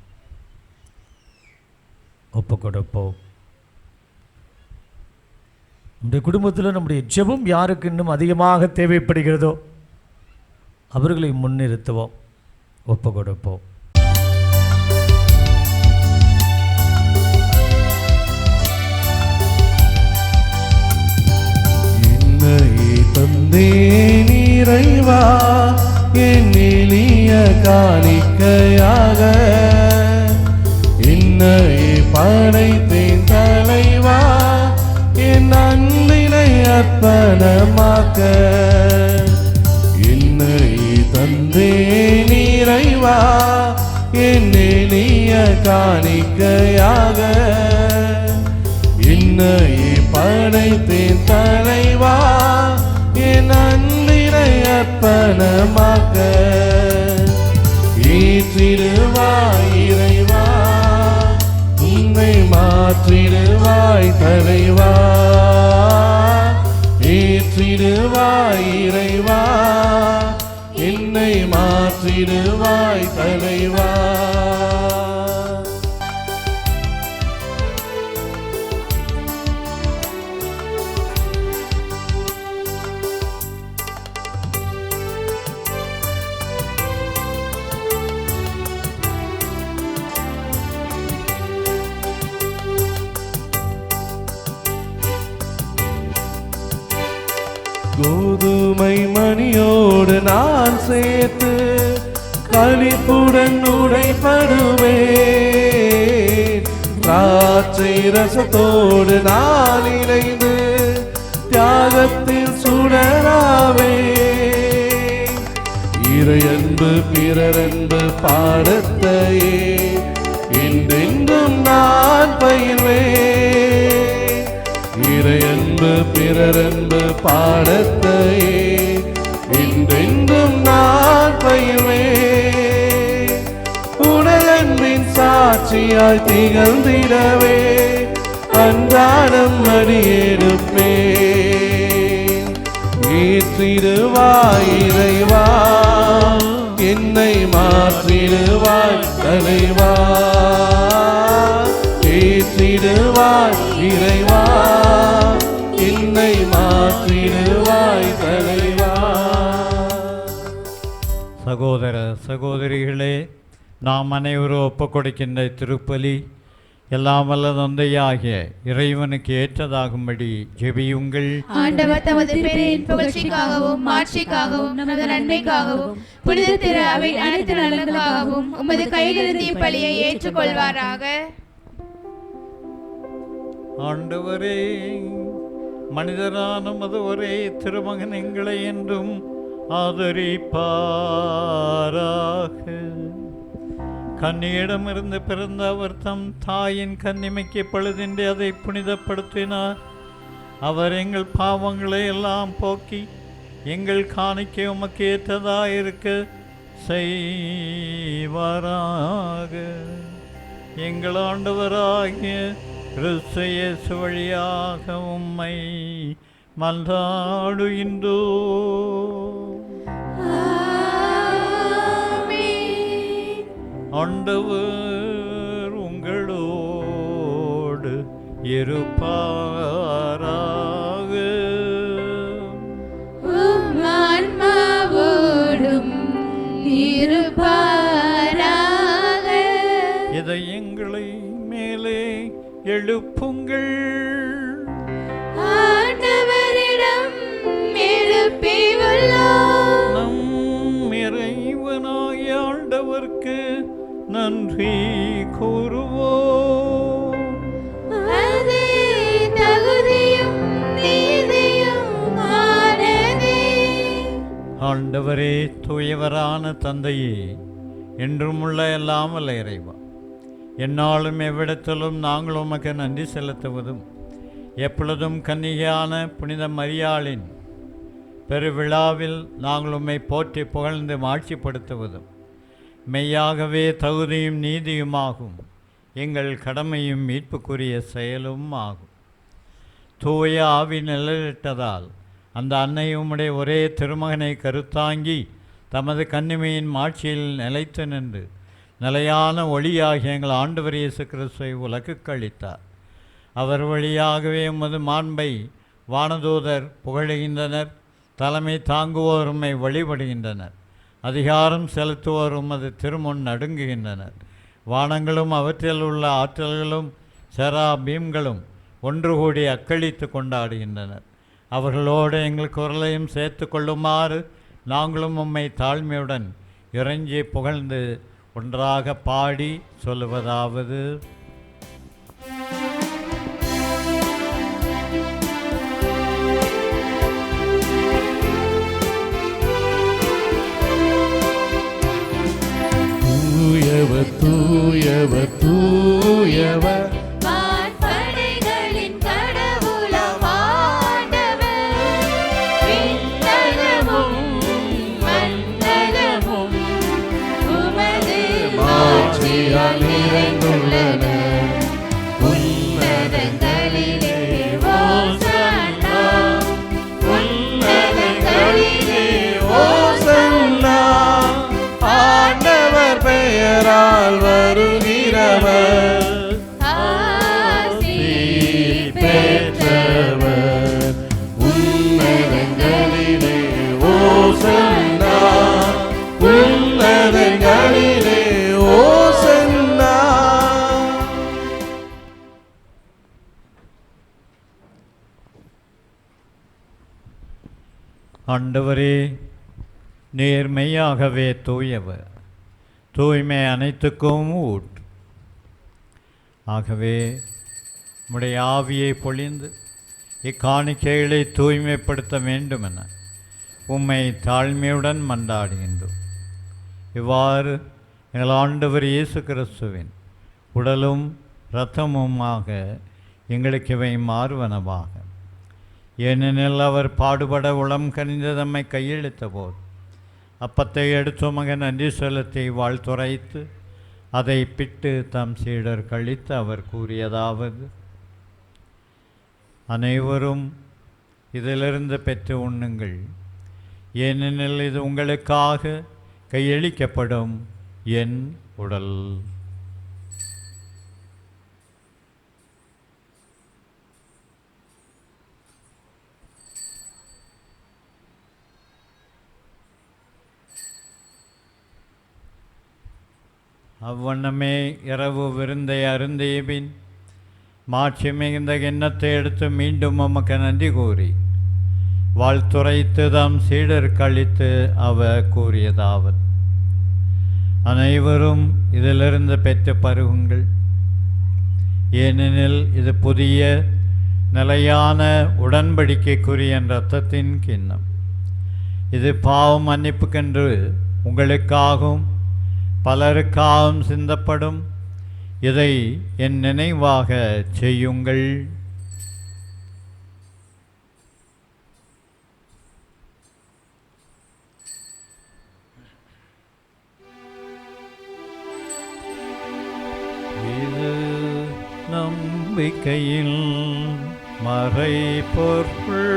ஒப்பு கொடுப்போம். நம்முடைய குடும்பத்தில் நம்முடைய ஜெபம் யாருக்கு இன்னும் அதிகமாக தேவைப்படுகிறதோ அவர்களை முன்னிறுத்துவோம், ஒப்பு கொடுப்போம். என்னையே தந்தேன் இறைவா என் எளிய காணிக்கையாக, என்னையே படைத்தேன் தலைவா என் அன்பினை அர்ப்பணமாக்க. என்னையே தந்தேன் இறைவா என் எளிய காணிக்கையாக, என்னையே படைத்தேன் தலைவா என் அன்பினை அர்ப்பணமாக்க. ஏற்றிடுவாய் இறைவா உன்னை மாற்றிடுவாய் தலைவா, ஏற்றிடுவாய் இறைவா என்னை மாற்றிடுவாய் தலைவா. கோதுமை மணியோடு நான் சேர்த்து களிப்புடன் உடைப்படுவேன், திராட்சை ரசத்தோடு நான் இணைந்து தியாகத்தில் சுடராவே. இறையன்பு பிறரன்பு பாடத்தையே என்றென்றும் நான் பயிர்வேன், இறையன்பு பிறரன்பு பாடத்தையே என்றென்றும் நான் பயிர்வேன். உணரன்பின் சாட்சியாய் திகழ்ந்திடவே அன்றாடம் அடியெடுப்பேன். ஏற்றிடுவாய் இறைவா என்னை மாற்றிடுவாய் தலைவா, ஏற்றிடுவாய் இறைவா என்னை மாற்றிடுவாய் தலைவா. சகோதர சகோதரிகளே, நாம் அனைவரும் ஒப்புக் கொடுக்கின்ற திருப்பலி எல்லாம் வல்ல தந்தையாகிய இறைவனுக்கு ஏற்றதாகும்படி ஜெபியுங்கள். ஆண்டவர் தமது பேரின் புகழ்ச்சிக்காகவும் மாட்சிக்காகவும் நமது நன்மைக்காகவும் புனித திரு அவை அனைத்து நலன்களுக்காகவும் உமது கையிலிருந்து இப்பலியை ஏற்றுக்கொள்வாராக. ஆண்டவரே, மனிதரான மது ஒரே திருமகன் எங்களை என்றும் ஆதரிப்பாராக. கன்னியிடமிருந்து பிறந்த அவர் தம் தாயின் கன்னிமைக்கு பழுதின்றி அதை புனிதப்படுத்தினார். அவர் எங்கள் பாவங்களை எல்லாம் போக்கி எங்கள் காணிக்கை உமக்கு ஏற்றதாயிருக்க செய்வாராக. எங்கள் ஆண்டவராகிய கிறிஸ்து இயேசு வழியாக உம்மை மன்றாடுகின்றோம். ஆண்டவர் உங்களோடு இருப்பாராக. உம் ஆன்மாவோடும் இருப்பாராக. இதை எங்களை மேலே எழுப்புங்கள். ஆண்டவரிடம் எழுப்பியுள்ளோம். நம் இறைவனாகிய ஆண்டவர்க்கு நன்றி கூறுவோம். அதே தகுதியும் நீதியுமானதே. ஆண்டவரே, தூயவரான தந்தையே, என்றும் உள்ள எல்லாம் வல்ல இறைவா, எந்நாளும் எவ்விடத்திலும் நாங்கள் உமக்கு நன்றி செலுத்துவதும் எப்பொழுதும் கன்னிகையான புனித மரியாளின் பெருவிழாவில் நாங்கள் உம்மை போற்றி புகழ்ந்து மாட்சிப்படுத்துவதும் மெய்யாகவே தகுதியும் நீதியுமாகும், எங்கள் கடமையும் மீட்புக்குரிய செயலும் ஆகும். தூய ஆவி நிழலிட்டதால் அந்த அன்னை உம்முடைய ஒரே திருமகனை கருத்தாங்கி தமது கன்னிமையின் மாட்சியில் நிலைத்து நின்று நிலையான ஒளியாகிய எங்கள் ஆண்டவர் இயேசு கிறிஸ்துவை உலகுக்கு அளித்தார். அவர் வழியாகவே உமது மாண்பை வானதூதர் புகழுகின்றனர். தலைமை தாங்குவோர் உம்மை வழிபடுகின்றனர். அதிகாரம் செலுத்துவோர் உமது திருமுன் நடுங்குகின்றனர். வானங்களும் அவற்றில் உள்ள ஆற்றல்களும் செராபீம்களும் ஒன்று கூடி அக்களித்து கொண்டாடுகின்றனர். அவர்களோடு எங்கள் குரலையும் சேர்த்து கொள்ளுமாறு நாங்களும் உம்மை தாழ்மையுடன் இறைஞ்சி புகழ்ந்து ஒன்றாக பாடி சொல்லுவதாவது: தூயவர் தூயவர் தூயவர் வான்படைகளின் கடவுளாம் ஆண்டவர். விண்ணகமும் மண்ணகமும் உமது மாட்சியால் நிறைந்துள்ளன. உன்னதங்களிலே ஓசன்னா, உன்னதங்களிலே ஓசன்னா, ஆண்டவர் பெயரால் வருகிறவர் ஆசி பெற்றவர். உன்னதங்களிலே ஓசன்னா, உன்னதங்களிலே ஓசன்னா. ஆண்டவரே, நேர்மையாகவே தூயவர், தூய்மை அனைத்துக்கும் ஊற்று. ஆகவே உம்முடைய ஆவியை பொழிந்து இக்காணிக்கைகளை தூய்மைப்படுத்த வேண்டுமென உம்மை தாழ்மையுடன் மன்றாடுகின்றோம். இவ்வாறு எங்கள் ஆண்டவர் இயேசு கிறிஸ்துவின் உடலும் இரத்தமுமாக எங்களுக்கு இவை மாறுவனவாக. ஏனெனில் அவர் பாடுபட உளம் கனிந்து தம்மை கையெழுத்த போது அப்பத்தை எடுத்து மகன் நன்றி செலுத்தி வாழ்த்துரைத்து அதை பிட்டு தம் சீடர் கழித்து அவர் கூறியதாவது: அனைவரும் இதிலிருந்து பெற்று உண்ணுங்கள், ஏனெனில் இது உங்களுக்காக கையளிக்கப்படும் என் உடல். அவ்வண்ணமே இரவு விருந்தை அருந்திய பின் மாட்சி மிகுந்த கிண்ணத்தை எடுத்து மீண்டும் உமக்கு நன்றி கூறி வாழ்த்துரைத்து தாம் சீடர் கழித்து அவர் கூறியதாவது: அனைவரும் இதிலிருந்து பெற்று பருகுங்கள், ஏனெனில் இது புதிய நிலையான உடன்படிக்கைக்குரிய இரத்தத்தின் கிண்ணம். இது பாவம் மன்னிப்புக்கென்று உங்களுக்காகவும் பலருக்காகவும் சிந்தப்படும். இதை என் நினைவாக செய்யுங்கள். இது நம்பிக்கையில் மறைபொருள்.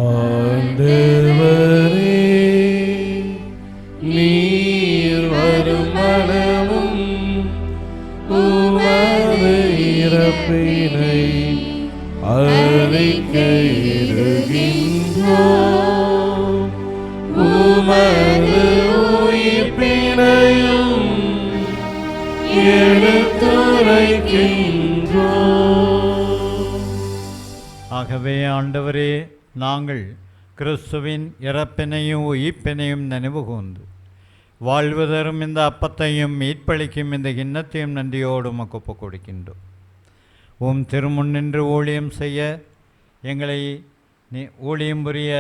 ஆண்டவரே, நீர் வரும் மனமும் உமது இறப்பினை அறிக்கையிடுகின்றோம். உமது உயிர்ப்பினையும் எடுத்துரைக்கின்றோம். ஆகவே ஆண்டவரே, நாங்கள் கிறிஸ்துவின் இறப்பினையும் உயிர்ப்பினையும் நினைவு கூர்ந்து வாழ்வதரும் இந்த அப்பத்தையும் மீட்பளிக்கும் இந்த கிண்ணத்தையும் நன்றியோடு உமக்கு ஒப்புக் கொடுக்கின்றோம். உம் திருமுன்னின்று ஊழியம் செய்ய எங்களை ஊழியம் புரிய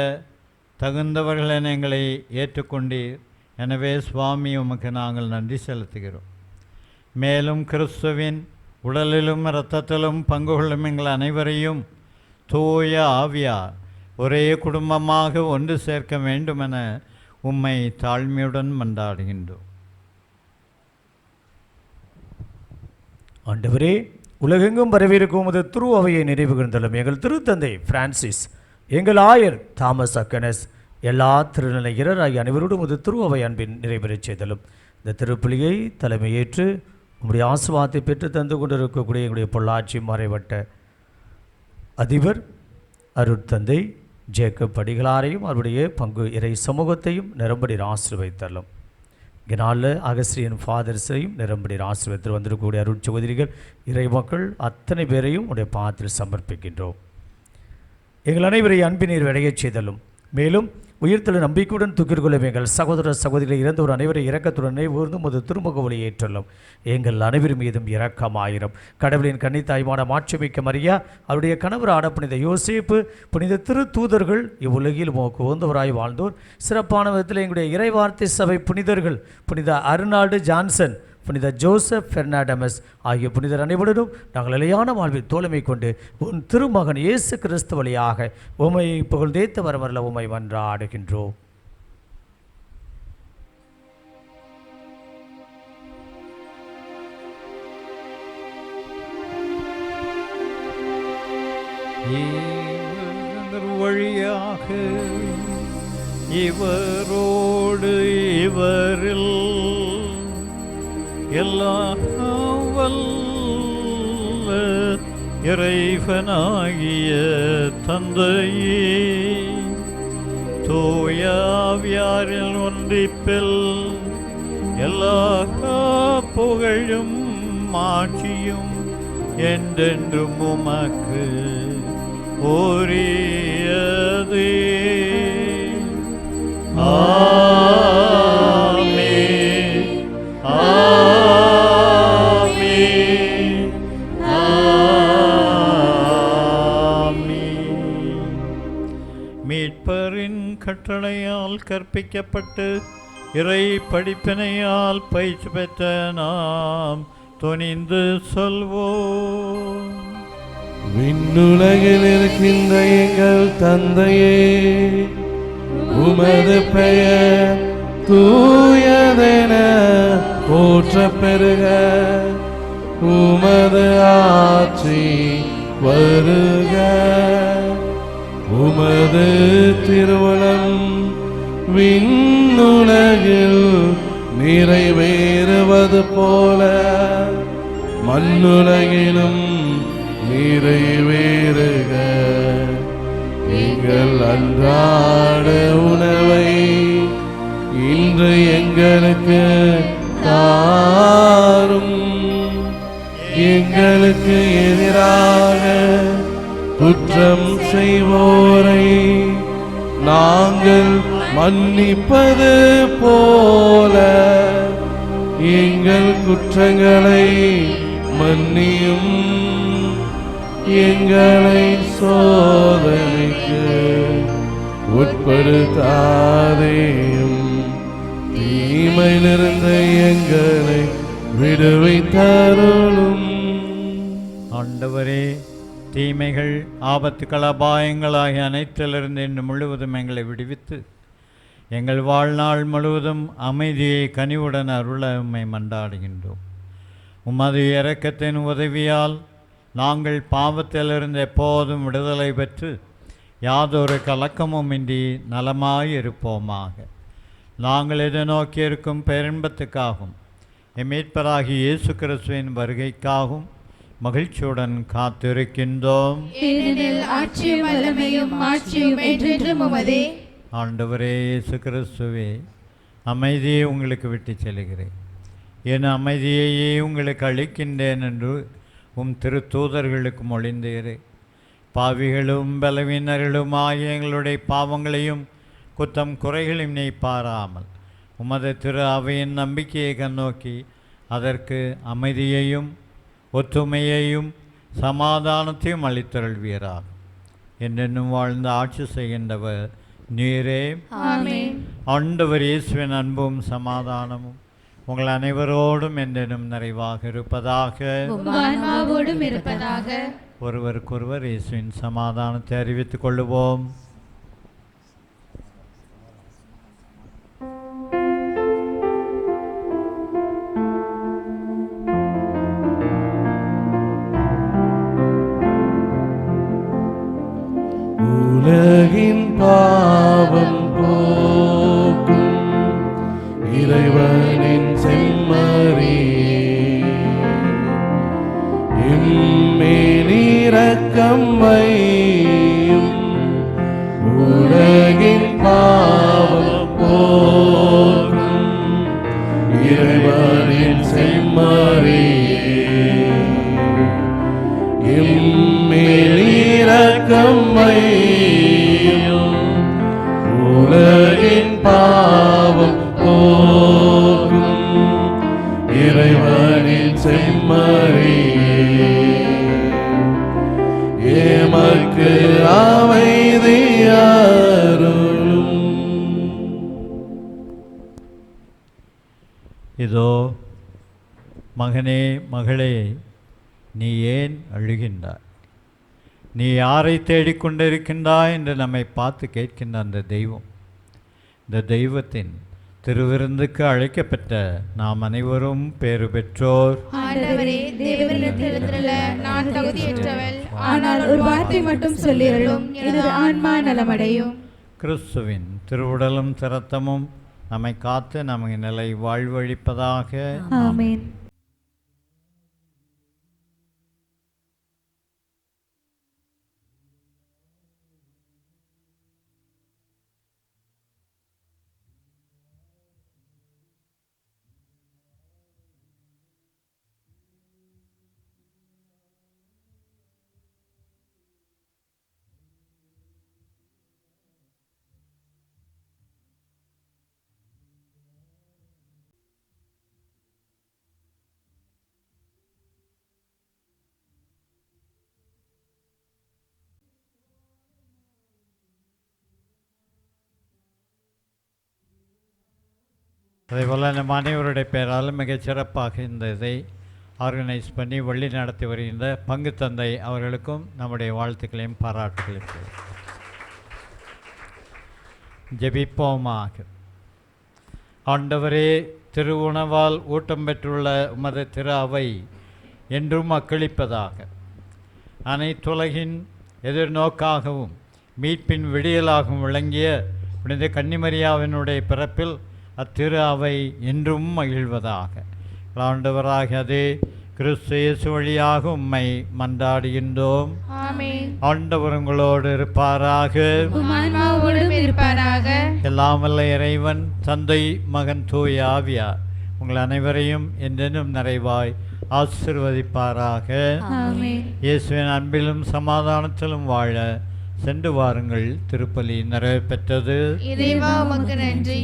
தகுந்தவர்கள் என எங்களை ஏற்றுக்கொண்டீர். எனவே சுவாமி உமக்கு நாங்கள் நன்றி செலுத்துகிறோம். மேலும் கிறிஸ்துவின் உடலிலும் இரத்தத்திலும் பங்கு கொள்ளும் எங்கள் அனைவரையும் தூய ஆவியார் ஒரே குடும்பமாக ஒன்று சேர்க்க வேண்டுமென உம்மை தாழ்மையுடன் மன்றாடுகின்றோம். ஆண்டவரே, உலகெங்கும் வரவிருக்கும் உமது திரு அவையை நினைவு கூர்ந்தலும். எங்கள் திருத்தந்தை பிரான்சிஸ், எங்கள் ஆயர் தாமஸ் அக்கனஸ், எல்லா திருநிலையர் ஆகிய அனைவரோடும் உமது திரு அவை அன்பின் நிறைவேறச் செய்தலும். இந்த திருப்பலியை தலைமையேற்று உம்முடைய ஆசீர்வாதத்தை பெற்று தந்து கொண்டிருக்கக்கூடிய எங்களுடைய பொள்ளாச்சி மறைவட்ட அதிபர் அருட்தந்தை ஜேக்கப் படிகளாரையும் அவருடைய பங்கு இறை சமூகத்தையும் நிரம்படி ஆசீர்வதித்தரலும். இந்நாளில் அகஸ்டியன் ஃபாதர்ஸையும் நிரம்படி ஆசீர்வதித்து வந்திருக்கக்கூடிய அருட்சகோதரிகள் இறை மக்கள் அத்தனை பேரையும் உடைய பாதத்தில் சமர்ப்பிக்கின்றோம். எங்கள் அனைவரை அன்பினீர் விடையச் செய்தலும், மேலும் உயிர்த்தெழு நம்பிக்கையுடன் துக்கிற்கொள்ளும் எங்கள் சகோதர சகோதரிகளை இறந்தவர் அனைவரை இரக்கத்துடன் நினைவுகூர்ந்து முது திருமுக ஒளி ஏற்றலும். எங்கள் அனைவர் மீதும் இரக்கமாயிரம். கடவுளின் கன்னித்தாய்மான மாட்சிமிக்க மரியா, அவருடைய கணவரான புனித யோசேப்பு, புனித திருத்தூதர்கள், இவ்வுலகில் உமக்கு உகந்தவராய் வாழ்ந்தோர், சிறப்பான விதத்தில் எங்களுடைய இறைவார்த்தை சபை புனிதர்கள், புனித அருணால்டு ஜான்சன், புனித ஜோசப் பெர்னாடமஸ் ஆகிய புனிதர் அனைவருடன் நாங்கள் நிலையான வாழ்வில் தோழமை கொண்டு உன் திருமகன் இயேசு கிறிஸ்து வழியாக உம்மை புகழ்ந்தேத்த வரமரல உம்மை மன்றாடுகின்றோம். வழியாக இவரோடு இவரில் எல்லாம் வல்ல இறைவனாகிய தந்தையே, தூய ஆவியாரின் ஒன்றிப்பில் எல்லா புகழும் மாட்சியும் என்றென்றும் உமக்கு உரியதே. ஆமென். ஆமென். ஆமென். மீட்பரின் கட்டளையால் கற்பிக்கப்பட்டு இறை படிப்பினையால் பயிற்சி பெற்ற நாம் துணிந்து சொல்வோம். விண்ணுலகில் இருக்கின்ற எங்கள் தந்தையே, உமது பெயர் தூயதென போற்றப் பெறுக. உமது ஆட்சி வருக. உமது திருவுளம் விண்ணுலகில் நிறைவேறுவது போல மண்ணுலகிலும் நிறைவேறுக. எங்கள் அன்றாட உணவை இன்று எங்களுக்கு தாரும். எங்களுக்கு எதிராக குற்றம் செய்வோரை நாங்கள் மன்னிப்பது போல எங்கள் குற்றங்களை மன்னியும். எங்களை சோதனைக்கு உட்படுத்தாதேயும், தீமையிலிருந்து எங்களை விடுவித்தருளும். ஆண்டவரே, தீமைகள் ஆபத்துக்கள் அபாயங்கள் ஆகிய அனைத்திலிருந்து இன்று முழுவதும் எங்களை விடுவித்து எங்கள் வாழ்நாள் முழுவதும் அமைதியை கனிவுடன் அருள உம்மை மன்றாடுகின்றோம். உமது இரக்கத்தின் உதவியால் நாங்கள் பாவத்திலிருந்து எப்போதும் விடுதலை பெற்று யாதொரு கலக்கமுமின்றி நலமாயிருப்போமாக. நாங்கள் எதிர்நோக்கி இருக்கும் பேரின்பத்துக்காகவும் எம்மீட்பராகிய இயேசு கிறிஸ்துவின் வருகைக்காகவும் மகிழ்ச்சியுடன் காத்திருக்கின்றோம். ஏனெனில் ஆட்சியும் வல்லமையும் மாட்சியும் என்றென்றும் உமதே. ஆண்டவரே இயேசு கிறிஸ்துவே, அமைதியை உங்களுக்கு விட்டு செல்கிறேன், என் அமைதியையே உங்களுக்கு அளிக்கின்றேன் என்று உம் திருத்தூதர்களுக்கு மொழிந்தீரே. பாவிகளும் பலவீனர்களுமாகிய எங்களுடைய பாவங்களையும் குற்றம் குறைகளையும் நீ பாராமல் உமது திரு அவையின் நம்பிக்கையை கண்ணோக்கி அதற்கு அமைதியையும் ஒற்றுமையையும் சமாதானத்தையும் அளித்தருள்வீராக. என்றென்னும் வாழ்ந்து ஆட்சி செய்கின்றவர் நீரே. ஆமென். ஆண்டவர் இயேசுவின் அன்பும் சமாதானமும் உங்கள் அனைவரோடும் என்றென்னும் நிறைவாக இருப்பதாக. உம் ஆன்மாவோடும் இருப்பதாக. ஒருவருக்கொருவர் இயேசுவின் சமாதானத்தை அறிவித்துக் கொள்ளுவோம். உலகின் பாவம் போக்கும் இறைவனின் செம்மறியே, எம்மேல் இரக்கம் இரக்கமையும் உலகின் பாவம் போக்கும் இறைவனின் செம்மறியே எம்மேல் இரக்கமையும் உலகின் பாவம் போக்கும் இறைவனின் செம்மறியே எமக்கு அமைதி அருளும். இதோ மகனே மகளே, நீ ஏன் அழுகின்றாய்? நீ யாரை தேடிக்கொண்டிருக்கின்றாய் என்று நம்மை பார்த்து கேட்கின்ற அந்த தெய்வம், இந்த தெய்வத்தின் திருவிருந்துக்கு அழைக்கப்பட்ட நாம் அனைவரும் பேறு பெற்றோர். ஆண்டவரே, தேவனிடத்திலிருந்துள்ள நான் தகுதியற்றவள், ஆனால் ஒரு வார்த்தை மட்டும் சொல்லியருளும், எனது ஆன்மா நலமடையும். கிறிஸ்துவின் திருவுடலும் திரத்தமும் நம்மை காத்து நமக்கு நிலை வாழ்வழிப்பதாக. ஆமென். அதேபோல் நம்ம அனைவருடைய பேராலும் மிகச் சிறப்பாக இந்த இதை ஆர்கனைஸ் பண்ணி வழி நடத்தி வருகின்ற பங்கு தந்தை அவர்களுக்கும் நம்முடைய வாழ்த்துக்களையும் பாராட்டுகளையும் ஜெபிப்போமாக. ஆண்டவரே, திருவுணவால் ஊட்டம் பெற்றுள்ள உமது திரு அவை என்றும் அக்களிப்பதாக. அனைத்துலகின் எதிர்நோக்காகவும் மீட்பின் விடியலாகவும் விளங்கிய புனித கன்னிமரியாவினுடைய பிறப்பில் அத்திரு அவை என்றும் மகிழ்வதாக. ஆண்டவராக அதே கிறிஸ்து இயேசு வழியாக உம்மை மன்றாடுகின்றோம். ஆமென். ஆண்டவர் உங்களோடு இருப்பாராக. உம் ஆன்மாவோடும் இருப்பாராக. எல்லாம் வல்ல இறைவன் தந்தை மகன் தூய ஆவியார் உங்கள் அனைவரையும் என்றென்றும் நிறைவாய் ஆசீர்வதிப்பாராக. ஆமென். இயேசுவின் அன்பிலும் சமாதானத்திலும் வாழ சென்று வாருங்கள். திருப்பலி நிறைவு பெற்றது. இறைவா உமக்கு நன்றி.